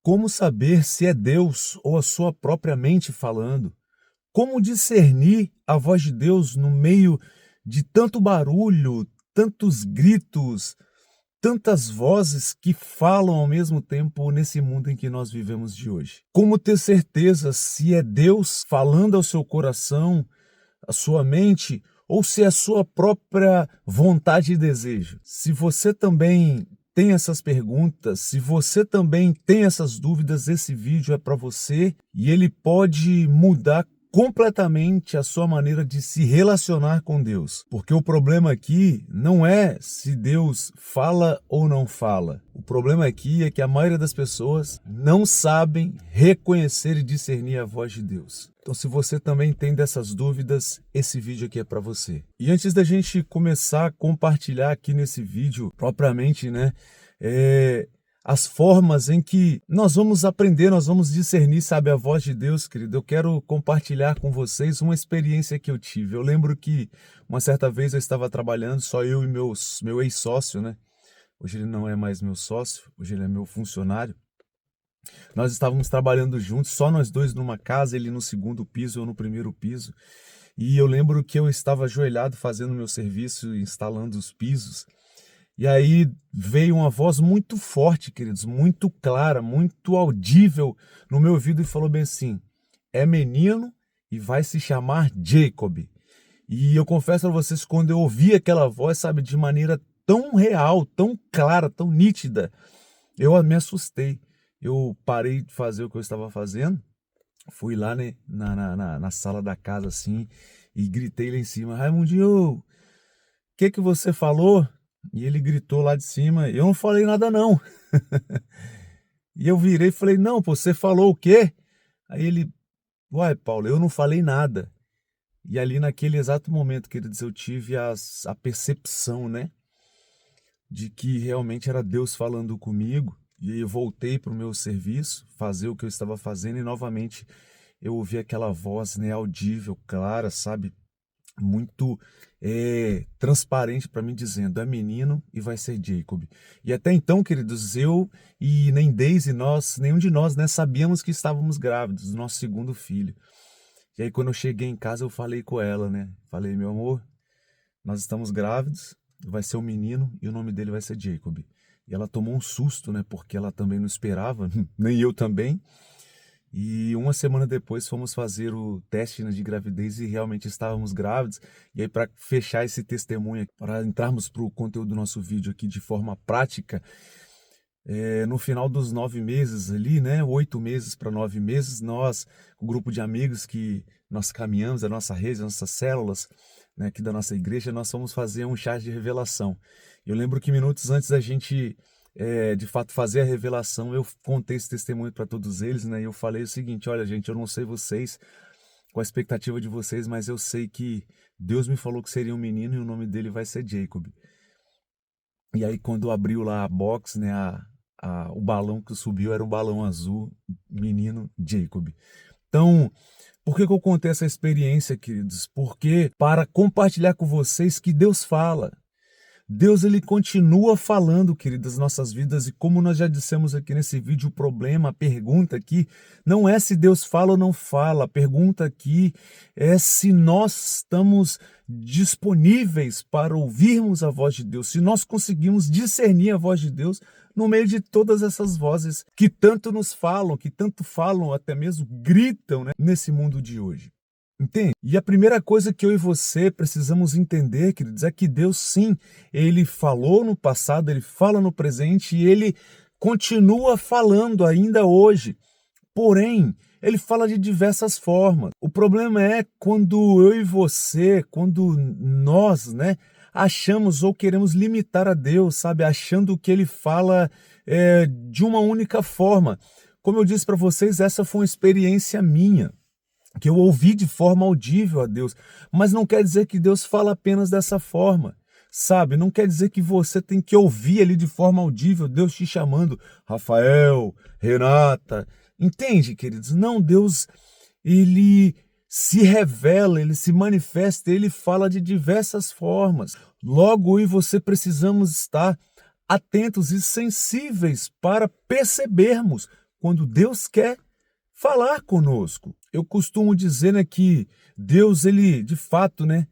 Como saber se é Deus ou a sua própria mente falando? Como discernir a voz de Deus no meio de tanto barulho, tantos gritos, tantas vozes que falam ao mesmo tempo nesse mundo em que nós vivemos de hoje? Como ter certeza se é Deus falando ao seu coração, à sua mente, ou se é a sua própria vontade e desejo? Se você também tem essas perguntas, se você também tem essas dúvidas, esse vídeo é para você e ele pode mudar completamente a sua maneira de se relacionar com Deus. Porque o problema aqui não é se Deus fala ou não fala. O problema aqui é que a maioria das pessoas não sabem reconhecer e discernir a voz de Deus. Então, se você também tem dessas dúvidas, esse vídeo aqui é para você. E antes da gente começar a compartilhar aqui nesse vídeo, propriamente, as formas em que nós vamos aprender, nós vamos discernir, sabe, a voz de Deus, querido. Eu quero compartilhar com vocês uma experiência que eu tive. Eu lembro que uma certa vez eu estava trabalhando, só eu e meu ex-sócio, né? Hoje ele não é mais meu sócio, hoje ele é meu funcionário. Nós estávamos trabalhando juntos, só nós dois numa casa, ele no segundo piso, eu no primeiro piso. E eu lembro que eu estava ajoelhado fazendo meu serviço, instalando os pisos. E aí veio uma voz muito forte, queridos, muito clara, muito audível no meu ouvido e falou bem assim: é menino e vai se chamar Jacob. E eu confesso a vocês, quando eu ouvi aquela voz, sabe, de maneira tão real, tão clara, tão nítida, eu me assustei. Eu parei de fazer o que eu estava fazendo, fui lá, né, na sala da casa assim e gritei lá em cima: Raimundinho, o que você falou? E ele gritou lá de cima: eu não falei nada não. E eu virei e falei: não, pô, você falou o quê? Aí ele: uai, Paulo, eu não falei nada. E ali naquele exato momento, queridos, eu tive a percepção, né, de que realmente era Deus falando comigo. E aí eu voltei para o meu serviço, fazer o que eu estava fazendo, e novamente eu ouvi aquela voz, né, audível, clara, sabe, muito transparente para mim, dizendo: é menino e vai ser Jacob. E até então, queridos, eu e nem Daisy, nenhum de nós, né, sabíamos que estávamos grávidos do nosso segundo filho. E aí quando eu cheguei em casa, eu falei com ela, né, falei: meu amor, nós estamos grávidos, vai ser um menino e o nome dele vai ser Jacob. E ela tomou um susto, né, porque ela também não esperava, nem eu também. E uma semana depois fomos fazer o teste, né, de gravidez e realmente estávamos grávidos. E aí, para fechar esse testemunho, para entrarmos para o conteúdo do nosso vídeo aqui de forma prática, no final dos 9 meses ali, né, 8 meses para 9 meses, nós, o grupo de amigos que nós caminhamos, a nossa rede, as nossas células, né, aqui da nossa igreja, nós fomos fazer um chá de revelação. Eu lembro que minutos antes da gente de fato fazer a revelação, eu contei esse testemunho para todos eles, né? E eu falei o seguinte: olha, gente, eu não sei vocês, com a expectativa de vocês, mas eu sei que Deus me falou que seria um menino e o nome dele vai ser Jacob. E aí quando abriu lá a box, né, o balão que subiu era um balão azul, menino Jacob. Então, por que eu contei essa experiência, queridos? Porque para compartilhar com vocês que Deus fala. Deus, ele continua falando, queridas, nossas vidas, e como nós já dissemos aqui nesse vídeo, o problema, a pergunta aqui, não é se Deus fala ou não fala, a pergunta aqui é se nós estamos disponíveis para ouvirmos a voz de Deus, se nós conseguimos discernir a voz de Deus no meio de todas essas vozes que tanto nos falam, que tanto falam, até mesmo gritam, né, nesse mundo de hoje. Entende? E a primeira coisa que eu e você precisamos entender, queridos, é que Deus, sim, ele falou no passado, ele fala no presente e ele continua falando ainda hoje. Porém, ele fala de diversas formas. O problema é quando eu e você, quando nós, né, achamos ou queremos limitar a Deus, sabe, achando que ele fala de uma única forma. Como eu disse para vocês, essa foi uma experiência minha, que eu ouvi de forma audível a Deus, mas não quer dizer que Deus fala apenas dessa forma, sabe? Não quer dizer que você tem que ouvir ali de forma audível Deus te chamando, Rafael, Renata, entende, queridos? Não, Deus, ele se revela, ele se manifesta, ele fala de diversas formas. Logo, eu e você precisamos estar atentos e sensíveis para percebermos quando Deus quer falar conosco. Eu costumo dizer, né, que Deus, ele, de fato, né,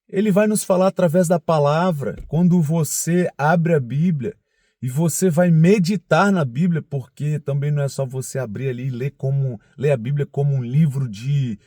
ele vai nos falar através da palavra. Quando você abre a Bíblia e você vai meditar na Bíblia, porque também não é só você abrir ali e ler a Bíblia como um livro de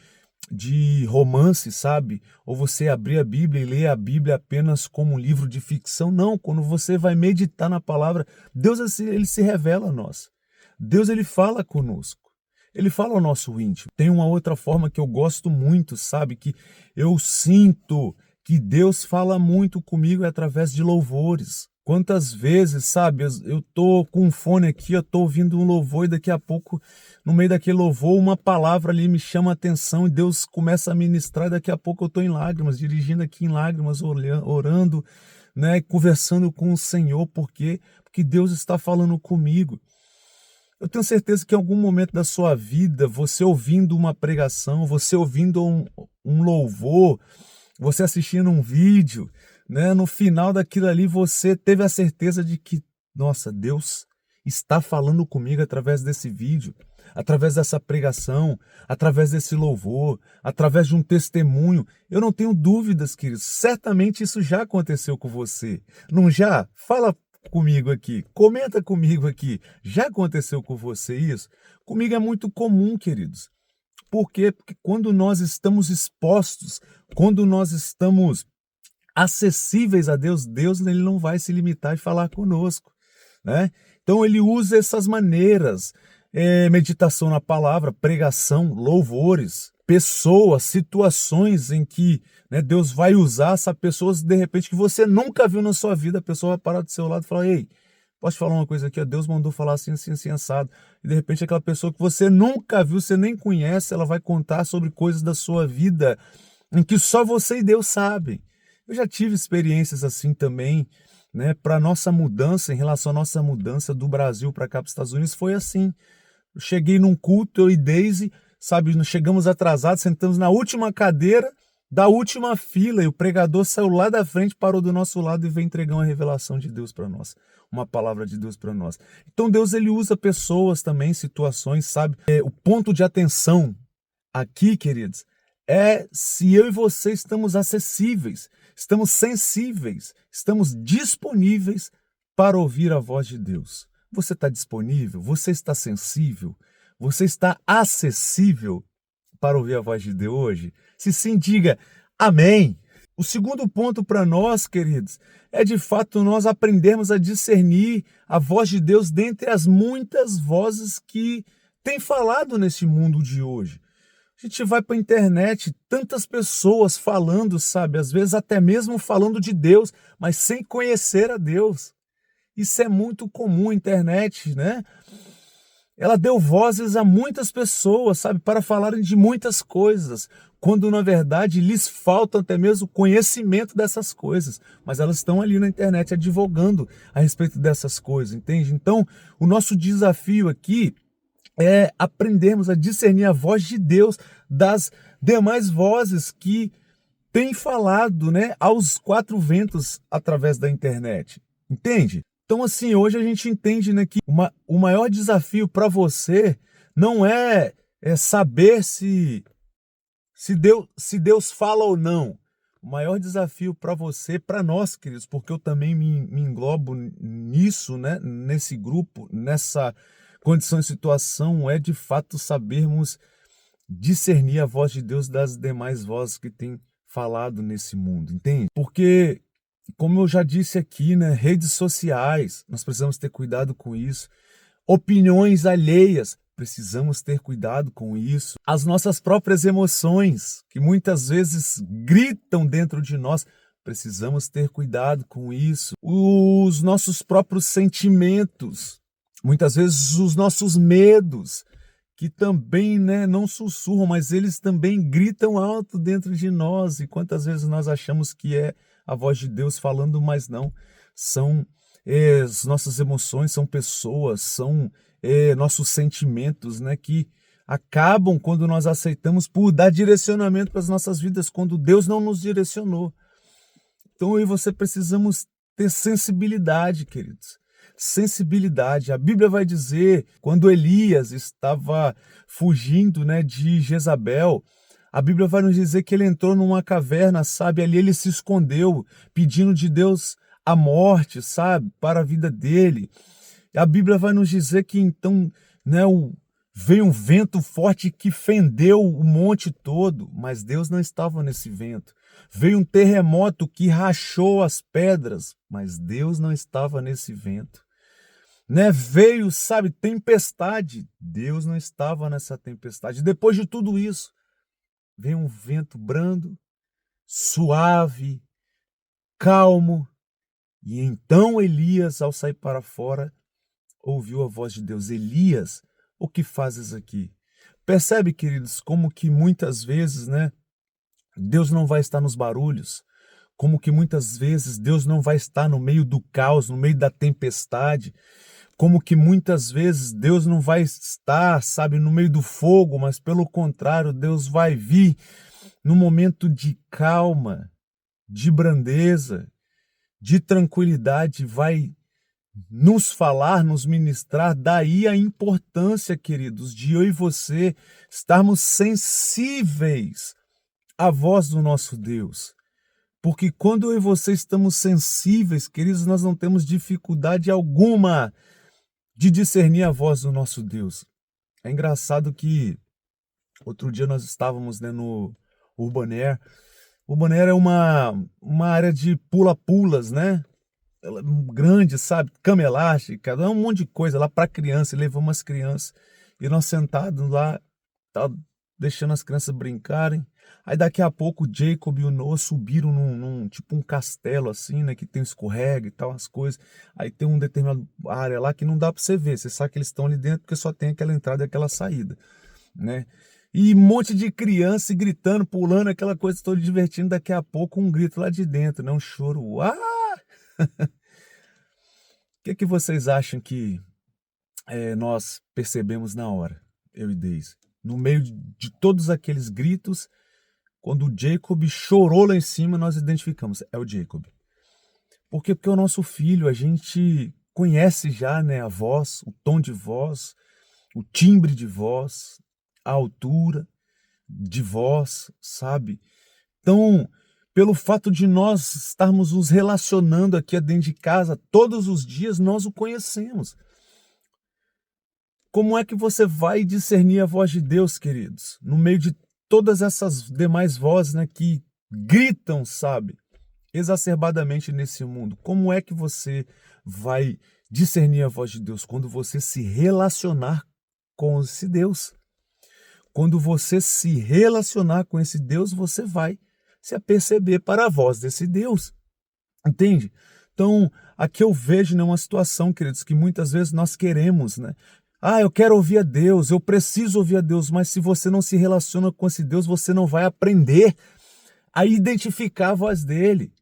romance, sabe? Ou você abrir a Bíblia e ler a Bíblia apenas como um livro de ficção. Não, quando você vai meditar na palavra, Deus, ele se revela a nós. Deus, ele fala conosco. Ele fala ao nosso íntimo. Tem uma outra forma que eu gosto muito, sabe? Que eu sinto que Deus fala muito comigo através de louvores. Quantas vezes, sabe, eu tô com um fone aqui, eu tô ouvindo um louvor e daqui a pouco, no meio daquele louvor, uma palavra ali me chama a atenção e Deus começa a ministrar e daqui a pouco eu tô em lágrimas, dirigindo aqui em lágrimas, orando, né, conversando com o Senhor, porque Deus está falando comigo. Eu tenho certeza que em algum momento da sua vida, você ouvindo uma pregação, você ouvindo um louvor, você assistindo um vídeo, né, no final daquilo ali você teve a certeza de que, nossa, Deus está falando comigo através desse vídeo, através dessa pregação, através desse louvor, através de um testemunho. Eu não tenho dúvidas, queridos, certamente isso já aconteceu com você. Não já? Fala comigo aqui, comenta comigo aqui. Já aconteceu com você isso? Comigo é muito comum, queridos. Por quê? Porque quando nós estamos expostos, quando nós estamos acessíveis a Deus, Deus ele não vai se limitar a falar conosco, né? Então ele usa essas maneiras, meditação na palavra, pregação, louvores, pessoas, situações em que, né, Deus vai usar essa pessoa, de repente, que você nunca viu na sua vida, a pessoa vai parar do seu lado e falar, ei, posso te falar uma coisa aqui? Deus mandou falar assim, assim, assim, assado. E de repente aquela pessoa que você nunca viu, você nem conhece, ela vai contar sobre coisas da sua vida em que só você e Deus sabem. Eu já tive experiências assim também, né? Para nossa mudança, em relação à nossa mudança do Brasil para cá para os Estados Unidos, foi assim. Eu cheguei num culto, eu e Daisy, sabe, nós chegamos atrasados, sentamos na última cadeira da última fila e o pregador saiu lá da frente, parou do nosso lado e veio entregar uma revelação de Deus para nós, uma palavra de Deus para nós. Então Deus ele usa pessoas também, situações, sabe? O ponto de atenção aqui, queridos, é se eu e você estamos acessíveis, estamos sensíveis, estamos disponíveis para ouvir a voz de Deus. Você está disponível? Você está sensível? Você está acessível para ouvir a voz de Deus hoje? Se sim, diga amém. O segundo ponto para nós, queridos, é de fato nós aprendermos a discernir a voz de Deus dentre as muitas vozes que tem falado nesse mundo de hoje. A gente vai para a internet, tantas pessoas falando, sabe? Às vezes até mesmo falando de Deus, mas sem conhecer a Deus. Isso é muito comum na internet, né? Ela deu vozes a muitas pessoas, sabe? Para falarem de muitas coisas, quando na verdade lhes falta até mesmo conhecimento dessas coisas. Mas elas estão ali na internet advogando a respeito dessas coisas, entende? Então, o nosso desafio aqui é aprendermos a discernir a voz de Deus das demais vozes que têm falado, né, aos quatro ventos através da internet, entende? Então assim, hoje a gente entende, né, que o maior desafio para você não é saber se Deus fala ou não. O maior desafio para você, para nós, queridos, porque eu também me englobo nisso, né, nesse grupo, nessa condição e situação, é de fato sabermos discernir a voz de Deus das demais vozes que tem falado nesse mundo, entende? Porque, como eu já disse aqui, né, redes sociais, nós precisamos ter cuidado com isso. Opiniões alheias, precisamos ter cuidado com isso. As nossas próprias emoções, que muitas vezes gritam dentro de nós, precisamos ter cuidado com isso. Os nossos próprios sentimentos, muitas vezes os nossos medos, que também, né, não sussurram, mas eles também gritam alto dentro de nós. E quantas vezes nós achamos que é a voz de Deus falando, mas não. São as nossas emoções, são pessoas, são nossos sentimentos, né, que acabam quando nós aceitamos por dar direcionamento para as nossas vidas, quando Deus não nos direcionou. Então eu e você precisamos ter sensibilidade, queridos. sensibilidade. A Bíblia vai dizer, quando Elias estava fugindo, né, de Jezabel, a Bíblia vai nos dizer que ele entrou numa caverna, sabe? Ali ele se escondeu, pedindo de Deus a morte, sabe? Para a vida dele. A Bíblia vai nos dizer que então, né, veio um vento forte que fendeu o monte todo, mas Deus não estava nesse vento. Veio um terremoto que rachou as pedras, mas Deus não estava nesse vento. Né? Veio, sabe, tempestade, Deus não estava nessa tempestade. Depois de tudo isso, veio um vento brando, suave, calmo, e então Elias, ao sair para fora, ouviu a voz de Deus: Elias, o que fazes aqui? Percebe, queridos, como que muitas vezes, né, Deus não vai estar nos barulhos, como que muitas vezes Deus não vai estar no meio do caos, no meio da tempestade, como que muitas vezes Deus não vai estar, sabe, no meio do fogo, mas pelo contrário, Deus vai vir no momento de calma, de brandeza, de tranquilidade, vai nos falar, nos ministrar. Daí a importância, queridos, de eu e você estarmos sensíveis à voz do nosso Deus. Porque quando eu e você estamos sensíveis, queridos, nós não temos dificuldade alguma de discernir a voz do nosso Deus. É engraçado que outro dia nós estávamos, né, no Urban Air. O Urban Air é uma área de pula-pulas, né? Ela é grande, sabe? Cama elástica, um monte de coisa lá para criança. Levou umas crianças e nós sentados lá, tá, deixando as crianças brincarem. Aí daqui a pouco o Jacob e o Noah subiram num tipo um castelo assim, né? Que tem escorrega e tal, as coisas. Aí tem um determinado área lá que não dá para você ver. Você sabe que eles estão ali dentro porque só tem aquela entrada e aquela saída, né? E um monte de criança gritando, pulando, aquela coisa toda divertindo. Daqui a pouco um grito lá de dentro, né? Um choro. Ah! O que vocês acham que nós percebemos na hora, eu e Deise? No meio de todos aqueles gritos, quando o Jacob chorou lá em cima, nós identificamos, é o Jacob. Por quê? Porque o nosso filho, a gente conhece já, né, a voz, o tom de voz, o timbre de voz, a altura de voz, sabe? Então, pelo fato de nós estarmos nos relacionando aqui dentro de casa todos os dias, nós o conhecemos. Como é que você vai discernir a voz de Deus, queridos? No meio de todas essas demais vozes, né, que gritam, sabe, exacerbadamente nesse mundo. Como é que você vai discernir a voz de Deus? Quando você se relacionar com esse Deus. Quando você se relacionar com esse Deus, você vai se aperceber para a voz desse Deus. Entende? Então, aqui eu vejo, né, uma situação, queridos, que muitas vezes nós queremos, né? Ah, eu quero ouvir a Deus, eu preciso ouvir a Deus, mas se você não se relaciona com esse Deus, você não vai aprender a identificar a voz dele.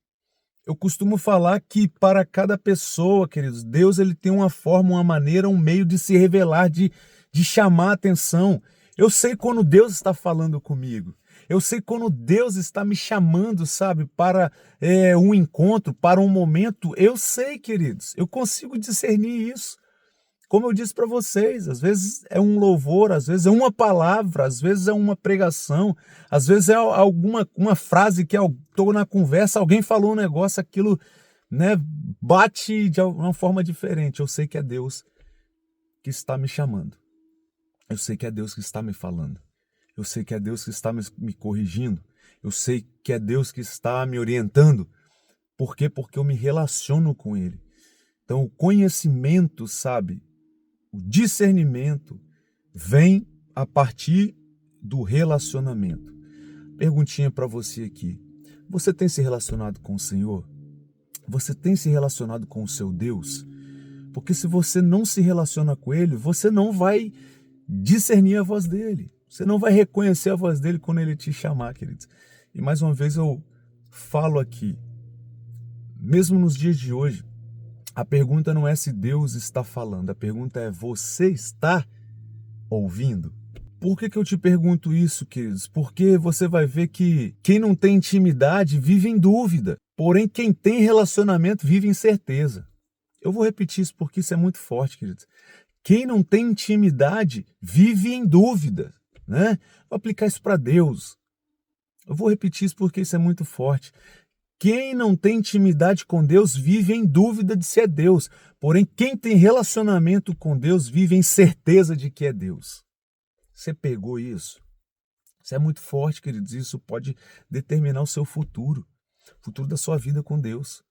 Eu costumo falar que para cada pessoa, queridos, Deus ele tem uma forma, uma maneira, um meio de se revelar, de chamar a atenção. Eu sei quando Deus está falando comigo. Eu sei quando Deus está me chamando, sabe, para um encontro, para um momento. Eu sei, queridos, eu consigo discernir isso. Como eu disse para vocês, às vezes é um louvor, às vezes é uma palavra, às vezes é uma pregação, às vezes é uma frase que estou na conversa, alguém falou um negócio, aquilo, né, bate de uma forma diferente. Eu sei que é Deus que está me chamando. Eu sei que é Deus que está me falando. Eu sei que é Deus que está me corrigindo. Eu sei que é Deus que está me orientando. Por quê? Porque eu me relaciono com Ele. Então, o conhecimento, sabe, o discernimento vem a partir do relacionamento. Perguntinha para você aqui. Você tem se relacionado com o Senhor? Você tem se relacionado com o seu Deus? Porque se você não se relaciona com Ele, você não vai discernir a voz dele. Você não vai reconhecer a voz dele quando ele te chamar, queridos. E mais uma vez eu falo aqui, mesmo nos dias de hoje, a pergunta não é se Deus está falando, a pergunta é: você está ouvindo? Por que eu te pergunto isso, queridos? Porque você vai ver que quem não tem intimidade vive em dúvida, porém quem tem relacionamento vive em certeza. Eu vou repetir isso porque isso é muito forte, queridos. Quem não tem intimidade vive em dúvida, né? Vou aplicar isso para Deus. Eu vou repetir isso porque isso é muito forte. Quem não tem intimidade com Deus vive em dúvida de se é Deus. Porém, quem tem relacionamento com Deus vive em certeza de que é Deus. Você pegou isso? Isso é muito forte, queridos. Isso pode determinar o seu futuro da sua vida com Deus.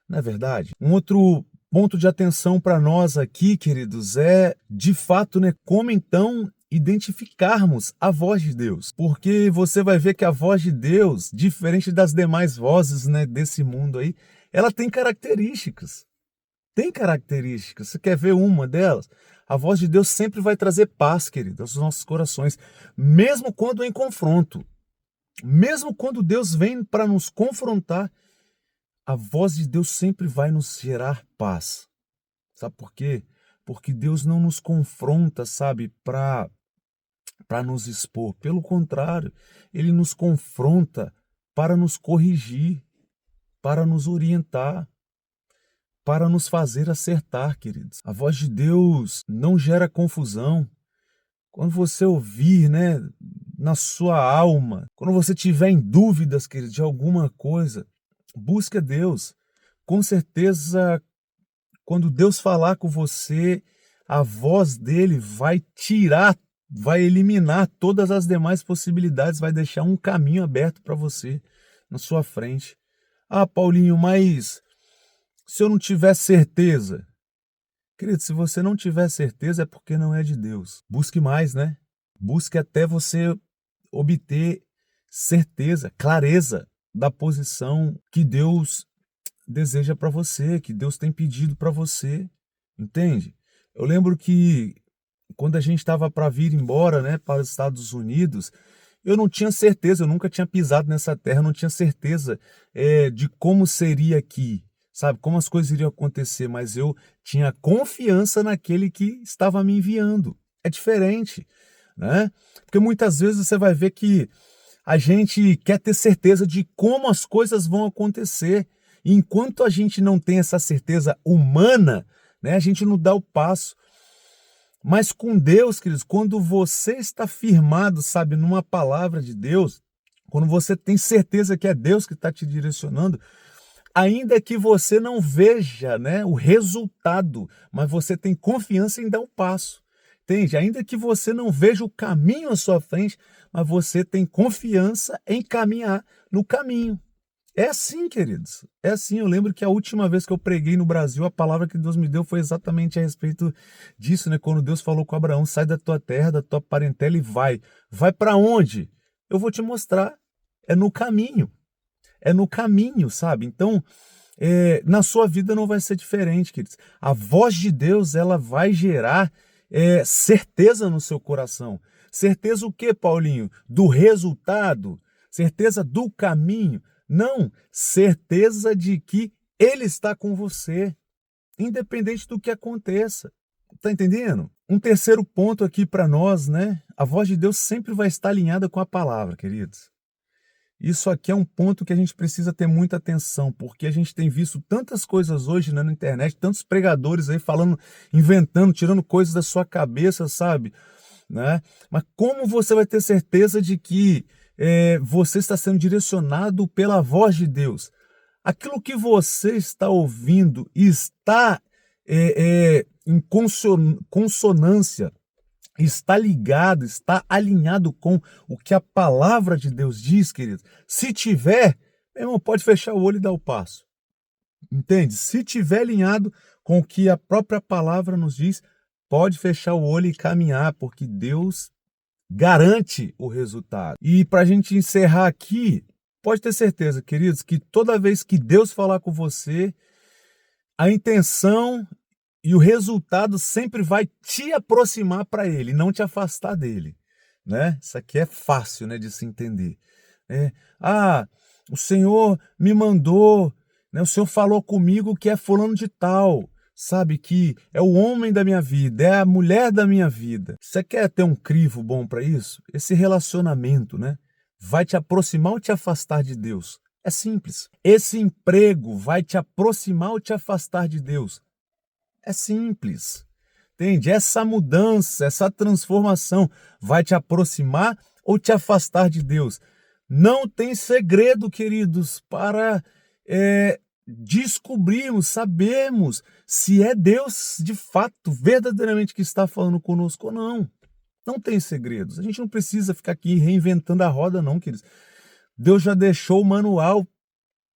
Não é verdade? Um outro ponto de atenção para nós aqui, queridos, é de fato, né, como então identificarmos a voz de Deus. Porque você vai ver que a voz de Deus, diferente das demais vozes, né, desse mundo aí, ela tem características. Tem características. Você quer ver uma delas? A voz de Deus sempre vai trazer paz, querido, aos nossos corações, mesmo quando em confronto. Mesmo quando Deus vem para nos confrontar, a voz de Deus sempre vai nos gerar paz. Sabe por quê? Porque Deus não nos confronta, sabe, para nos expor. Pelo contrário, Ele nos confronta para nos corrigir, para nos orientar, para nos fazer acertar, queridos. A voz de Deus não gera confusão. Quando você ouvir, né, na sua alma, quando você tiver em dúvidas, queridos, de alguma coisa, busque a Deus. Com certeza, quando Deus falar com você, a voz dele vai eliminar todas as demais possibilidades, vai deixar um caminho aberto para você na sua frente. Ah, Paulinho, mas se eu não tiver certeza? Querido, se você não tiver certeza é porque não é de Deus. Busque mais, né? Busque até você obter certeza, clareza da posição que Deus deseja para você, que Deus tem pedido para você, entende? Eu lembro que quando a gente estava para vir embora, né, para os Estados Unidos, eu não tinha certeza, eu nunca tinha pisado nessa terra, eu não tinha certeza de como seria aqui, sabe, como as coisas iriam acontecer, mas eu tinha confiança naquele que estava me enviando. É diferente, né? Porque muitas vezes você vai ver que a gente quer ter certeza de como as coisas vão acontecer. E enquanto a gente não tem essa certeza humana, né, a gente não dá o passo. Mas com Deus, queridos, quando você está firmado, sabe, numa palavra de Deus, quando você tem certeza que é Deus que está te direcionando, ainda que você não veja, né, o resultado, mas você tem confiança em dar um passo. Entende? Ainda que você não veja o caminho à sua frente, mas você tem confiança em caminhar no caminho. É assim, queridos. É assim. Eu lembro que a última vez que eu preguei no Brasil, a palavra que Deus me deu foi exatamente a respeito disso, né? Quando Deus falou com Abraão, sai da tua terra, da tua parentela e vai. Vai para onde? Eu vou te mostrar. É no caminho. É no caminho, sabe? Então, na sua vida não vai ser diferente, queridos. A voz de Deus, ela vai gerar certeza no seu coração. Certeza o quê, Paulinho? Do resultado? Certeza do caminho? Não, certeza de que Ele está com você, independente do que aconteça. Tá entendendo? Um terceiro ponto aqui para nós, né? A voz de Deus sempre vai estar alinhada com a palavra, queridos. Isso aqui é um ponto que a gente precisa ter muita atenção, porque a gente tem visto tantas coisas hoje, né, na internet, tantos pregadores aí falando, inventando, tirando coisas da sua cabeça, sabe? Né? Mas como você vai ter certeza de que você está sendo direcionado pela voz de Deus? Aquilo que você está ouvindo está em consonância, está ligado, está alinhado com o que a palavra de Deus diz, querido. Se tiver, meu irmão, pode fechar o olho e dar o passo. Entende? Se tiver alinhado com o que a própria palavra nos diz, pode fechar o olho e caminhar, porque Deus garante o resultado. E para a gente encerrar aqui, pode ter certeza, queridos, que toda vez que Deus falar com você, a intenção e o resultado sempre vai te aproximar para Ele, não te afastar dele, né? Isso aqui é fácil, né, de se entender. O Senhor me mandou, né? O Senhor falou comigo que é fulano de tal, sabe, que é o homem da minha vida, é a mulher da minha vida. Você quer ter um crivo bom para isso? Esse relacionamento, né, vai te aproximar ou te afastar de Deus? É simples. Esse emprego vai te aproximar ou te afastar de Deus? É simples. Entende? Essa mudança, essa transformação vai te aproximar ou te afastar de Deus. Não tem segredo, queridos, para descobrirmos, sabermos se é Deus de fato, verdadeiramente que está falando conosco ou não. Não tem segredos. A gente não precisa ficar aqui reinventando a roda, não, queridos. Deus já deixou o manual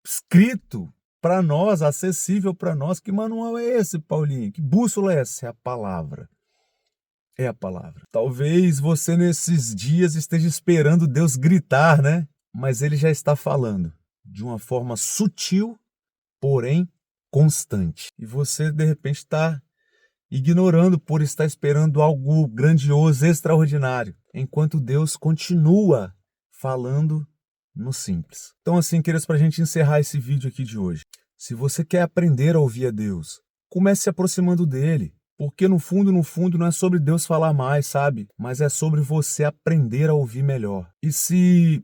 escrito para nós, acessível para nós. Que manual é esse, Paulinho? Que bússola é essa? É a palavra. É a palavra. Talvez você nesses dias esteja esperando Deus gritar, né? Mas ele já está falando de uma forma sutil, porém constante. E você, de repente, está ignorando por estar esperando algo grandioso, extraordinário, enquanto Deus continua falando no simples. Então, assim, queridos, para a gente encerrar esse vídeo aqui de hoje, se você quer aprender a ouvir a Deus, comece se aproximando dele, porque no fundo, não é sobre Deus falar mais, sabe? Mas é sobre você aprender a ouvir melhor. E se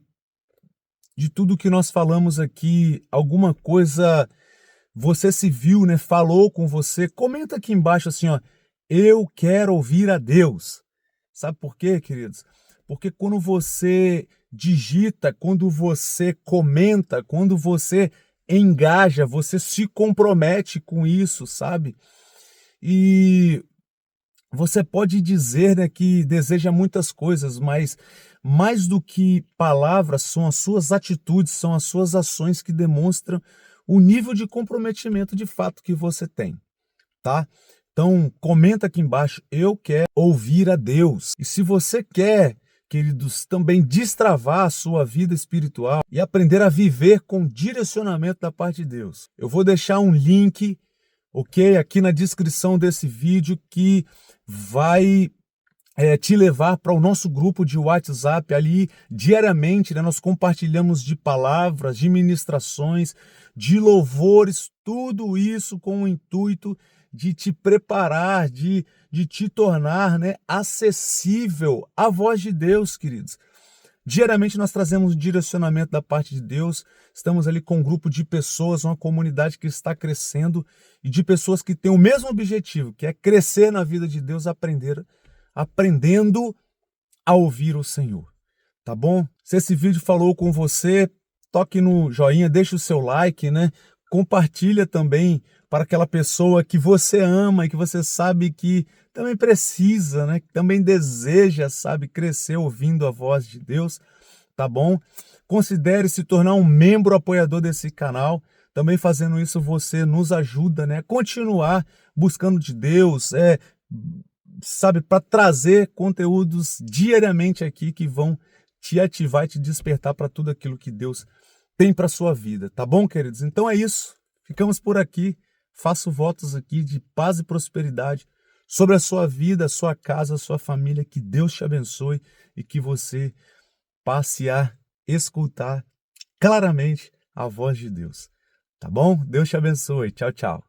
de tudo que nós falamos aqui, alguma coisa você se viu, né? Falou com você, comenta aqui embaixo assim, ó, eu quero ouvir a Deus. Sabe por quê, queridos? Porque quando você digita, quando você comenta, quando você engaja, você se compromete com isso, sabe? E você pode dizer, né, que deseja muitas coisas, mas mais do que palavras, são as suas atitudes, são as suas ações que demonstram o nível de comprometimento de fato que você tem, tá? Então, comenta aqui embaixo, eu quero ouvir a Deus. E se você quer, queridos, também destravar a sua vida espiritual e aprender a viver com direcionamento da parte de Deus, eu vou deixar um link, ok, aqui na descrição desse vídeo que vai te levar para o nosso grupo de WhatsApp. Ali diariamente, né, nós compartilhamos de palavras, de ministrações, de louvores, tudo isso com o intuito de te preparar, de te tornar, né, acessível à voz de Deus, queridos. Diariamente nós trazemos um direcionamento da parte de Deus, estamos ali com um grupo de pessoas, uma comunidade que está crescendo e de pessoas que têm o mesmo objetivo, que é crescer na vida de Deus, aprendendo a ouvir o Senhor, tá bom? Se esse vídeo falou com você, toque no joinha, deixe o seu like, né? Compartilha também para aquela pessoa que você ama e que você sabe que também precisa, né? Que também deseja, sabe, crescer ouvindo a voz de Deus, tá bom? Considere se tornar um membro apoiador desse canal. Também fazendo isso você nos ajuda, né? A continuar buscando de Deus, sabe, para trazer conteúdos diariamente aqui que vão te ativar e te despertar para tudo aquilo que Deus tem para sua vida, tá bom, queridos? Então é isso, ficamos por aqui, faço votos aqui de paz e prosperidade sobre a sua vida, a sua casa, a sua família, que Deus te abençoe e que você passe a escutar claramente a voz de Deus, tá bom? Deus te abençoe, tchau, tchau.